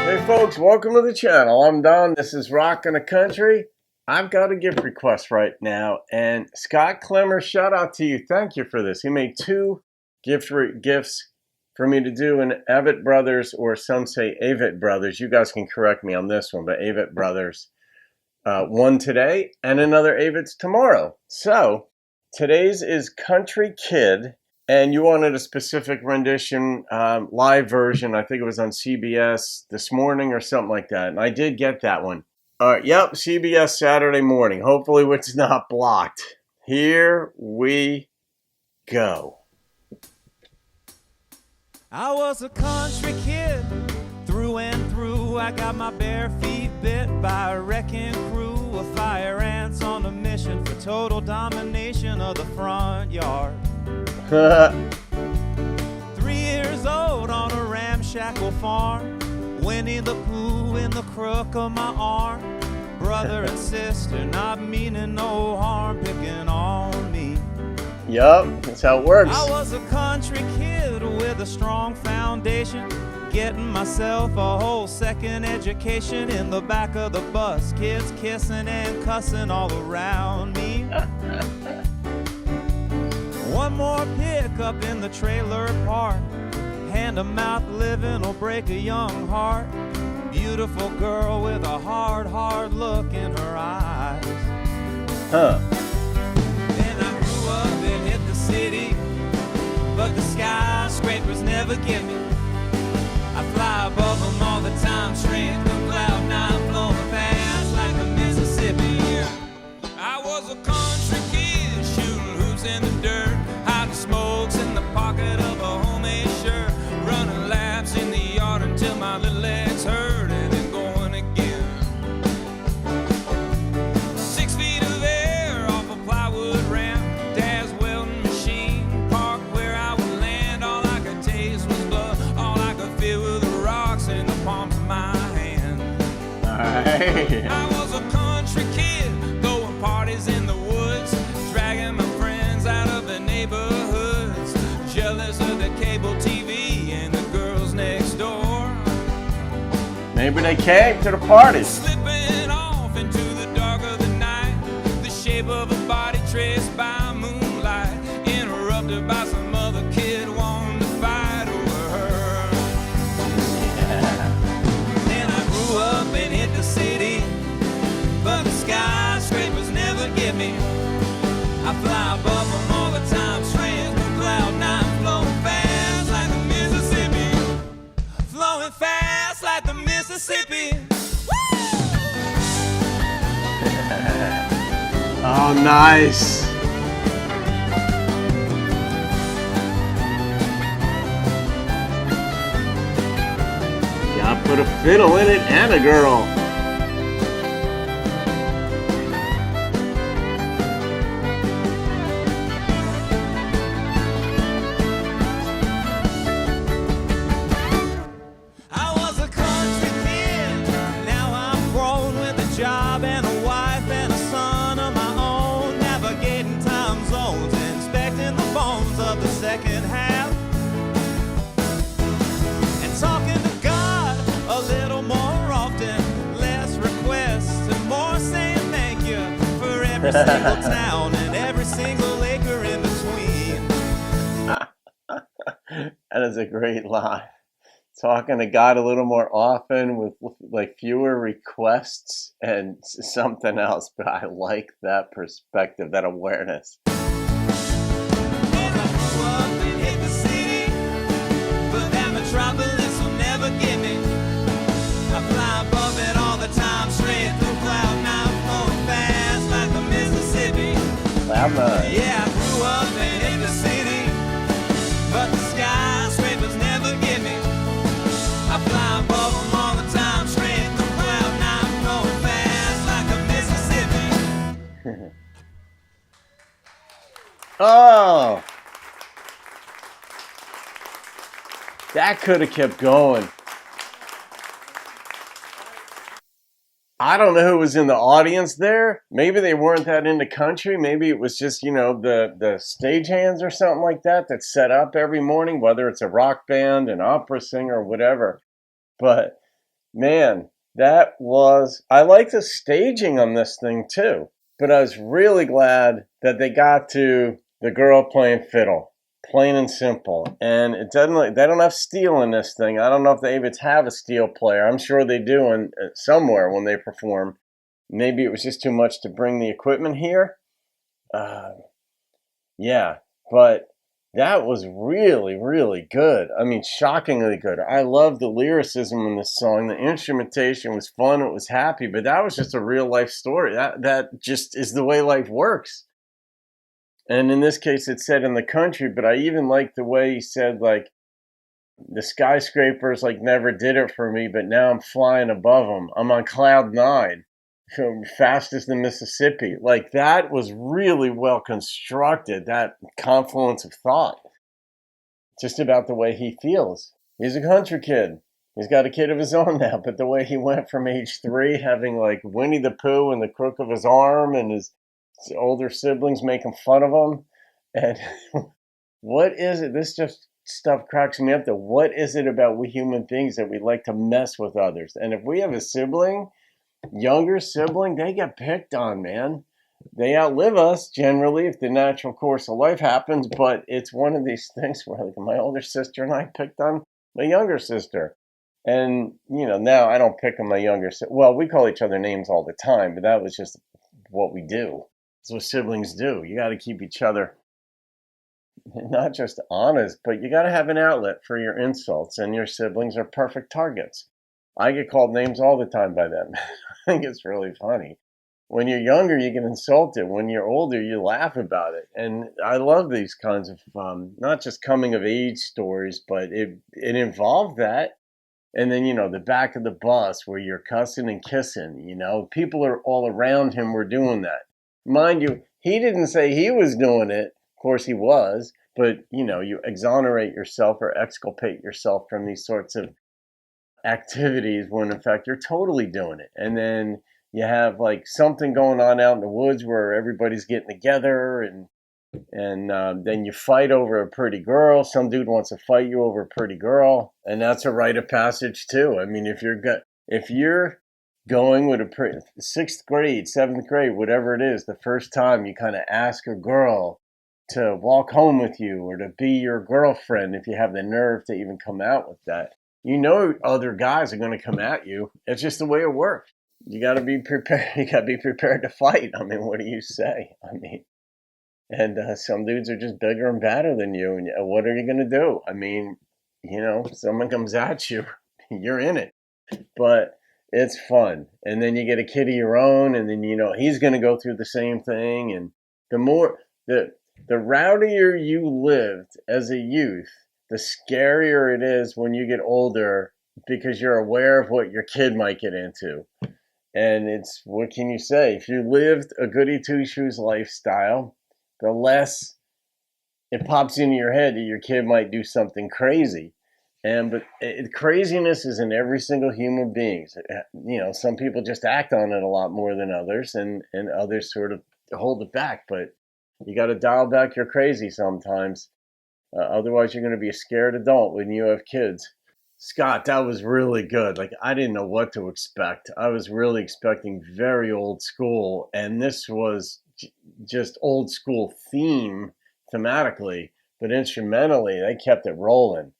Hey folks, welcome to the channel. I'm Don. This is Rockin' the Country. I've got a gift request right now, and Scott Clemmer, shout out to you. Thank you for this. He made two gifts for me to do in Avett Brothers, or some say Avett Brothers. You guys can correct me on this one, but Avett Brothers. One today and another Avett's tomorrow. So today's is Country Kid, and you wanted a specific rendition, live version. I think it was on CBS this morning or something like that, and I did get that one. Yep, CBS Saturday morning. Hopefully it's not blocked. Here we go. I was a country kid through and through. I got my bare feet bit by a wrecking crew of fire ants on a mission for total domination of the front yard. 3 years old on a ramshackle farm, Winnie the Pooh in the crook of my arm. Brother and sister not meaning no harm, picking on me. Yup, that's how it works. I was a country kid with a strong foundation, getting myself a whole second education in the back of the bus, kids kissing and cussing all around me. One more pickup in the trailer park, hand-to-mouth living will break a young heart. Beautiful girl with a hard, hard look in her eyes. Then I grew up and hit the city, but the skyscrapers never get me. I fly above them all the time, straight through cloud nine, blowing fast like the Mississippi. I was a country kid, shooting hoops in the dirt, hiding smokes in the pocket of a homemade shirt, running laps in the yard until my little legs hurt, and then going again. 6 feet of air off a plywood ramp, Dad's welding machine parked where I would land. All I could taste was blood, all I could feel were the rocks in the palms of my hand. I was a country kid, throwing parties in the woods, dragging my friends out of the neighborhoods, jealous of the cable TV and the girls next door. Maybe they came to the parties. Slipping off into the dark of the night, the shape of a body traced by moonlight, interrupted by some other kid wanting to fight over her. Then I grew up and hit the city, but the skyscrapers never get me. I fly above them all the time, straight through cloud nine, flowing fast like the Mississippi. Flowing fast like the Mississippi. Oh, nice. Yeah, put a fiddle in it and a girl. I was a country kid, now I'm grown with a job and a wife and a son of my own, navigating time zones, inspecting the bones of the second half, and talking to God a little more often, less requests and more saying thank you for every single town and every single acre in between. That is a great line. Talking to God a little more often with like fewer requests and something else, but I like that perspective, that awareness. And I grew up and hit the city, but that metropolis will never get me. I fly above it all the time, straight through cloud nine, flowing fast like the Mississippi. Cloud nine. Yeah, I grew up and hit the city, but the skyscrapers never get me. I fly above them all the time, straight through cloud nine, flowing fast like the Mississippi. Oh, that could have kept going. I don't know who was in the audience there. Maybe they weren't that into country. Maybe it was just, the stagehands or something like that that set up every morning, whether it's a rock band, an opera singer, or whatever. But man, I like the staging on this thing too. But I was really glad that they got to the girl playing fiddle, plain and simple. And they don't have steel in this thing. I don't know if they even have a steel player. I'm sure they do somewhere when they perform. Maybe it was just too much to bring the equipment here. Yeah, but that was really, really good. I mean, shockingly good. I love the lyricism in this song. The instrumentation was fun. It was happy, but that was just a real life story. That just is the way life works. And in this case, it's set in the country, but I even like the way he said, like, the skyscrapers, like, never did it for me, but now I'm flying above them. I'm on cloud 9. Fast as the Mississippi. Like, that was really well constructed, that confluence of thought, just about the way he feels. He's a country kid. He's got a kid of his own now, but the way he went from age 3, having like Winnie the Pooh in the crook of his arm and his older siblings making fun of him. And what is it? This just stuff cracks me up, though. What is it about we human beings that we like to mess with others? And if we have a younger sibling, they get picked on, man. They outlive us generally if the natural course of life happens, but it's one of these things where, like, my older sister and I picked on my younger sister. And, now I don't pick on my younger sister. Well, we call each other names all the time, but that was just what we do. That's what siblings do. You got to keep each other not just honest, but you got to have an outlet for your insults, and your siblings are perfect targets. I get called names all the time by them. I think it's really funny. When you're younger, you get insulted. When you're older, you laugh about it. And I love these kinds of, not just coming of age stories, but it involved that. And then, the back of the bus where you're cussing and kissing, people are all around him were doing that. Mind you, he didn't say he was doing it. Of course he was. But, you exonerate yourself or exculpate yourself from these sorts of activities when in fact you're totally doing it. And then you have like something going on out in the woods where everybody's getting together, and then you fight over a pretty girl. Some dude wants to fight you over a pretty girl, and that's a rite of passage too. I mean, if you're going with a 6th grade, 7th grade, whatever it is, the first time you kind of ask a girl to walk home with you or to be your girlfriend, if you have the nerve to even come out with that, other guys are going to come at you. It's just the way it works. You got to be prepared. You got to be prepared to fight. I mean, what do you say? I mean, and some dudes are just bigger and badder than you. And what are you going to do? I mean, someone comes at you, you're in it. But it's fun. And then you get a kid of your own, and then, he's going to go through the same thing. And the rowdier you lived as a youth, the scarier it is when you get older, because you're aware of what your kid might get into. And what can you say? If you lived a goody two-shoes lifestyle, the less it pops into your head that your kid might do something crazy. But craziness is in every single human being. Some people just act on it a lot more than others, and others sort of hold it back. But you got to dial back your crazy sometimes. Otherwise, you're going to be a scared adult when you have kids. Scott, that was really good. Like, I didn't know what to expect. I was really expecting very old school, and this was just old school thematically, but instrumentally, they kept it rolling.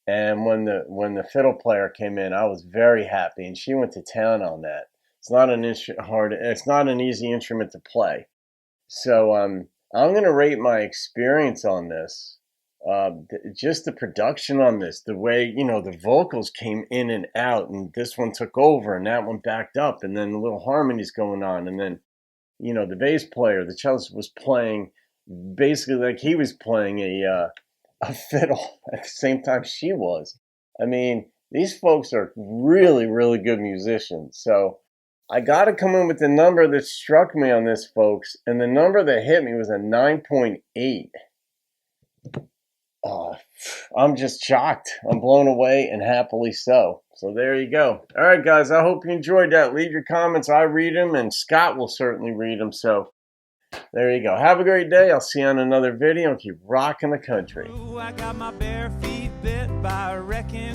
And when the fiddle player came in, I was very happy, and she went to town on that. It's not it's not an easy instrument to play. So I'm going to rate my experience on this. Just the production on this, the way, the vocals came in and out, and this one took over and that one backed up, and then the little harmonies going on, and then, the bass player, the cellist, was playing basically like he was playing a fiddle at the same time she was. I mean, these folks are really, really good musicians. So I got to come in with the number that struck me on this, folks, and the number that hit me was a 9.8. I'm just shocked. I'm blown away, and happily so. So there you go. All right, guys, I hope you enjoyed that. Leave your comments. I read them, and Scott will certainly read them. So there you go. Have a great day. I'll see you on another video. Keep rocking the country. I got my bare feet bit by a wrecking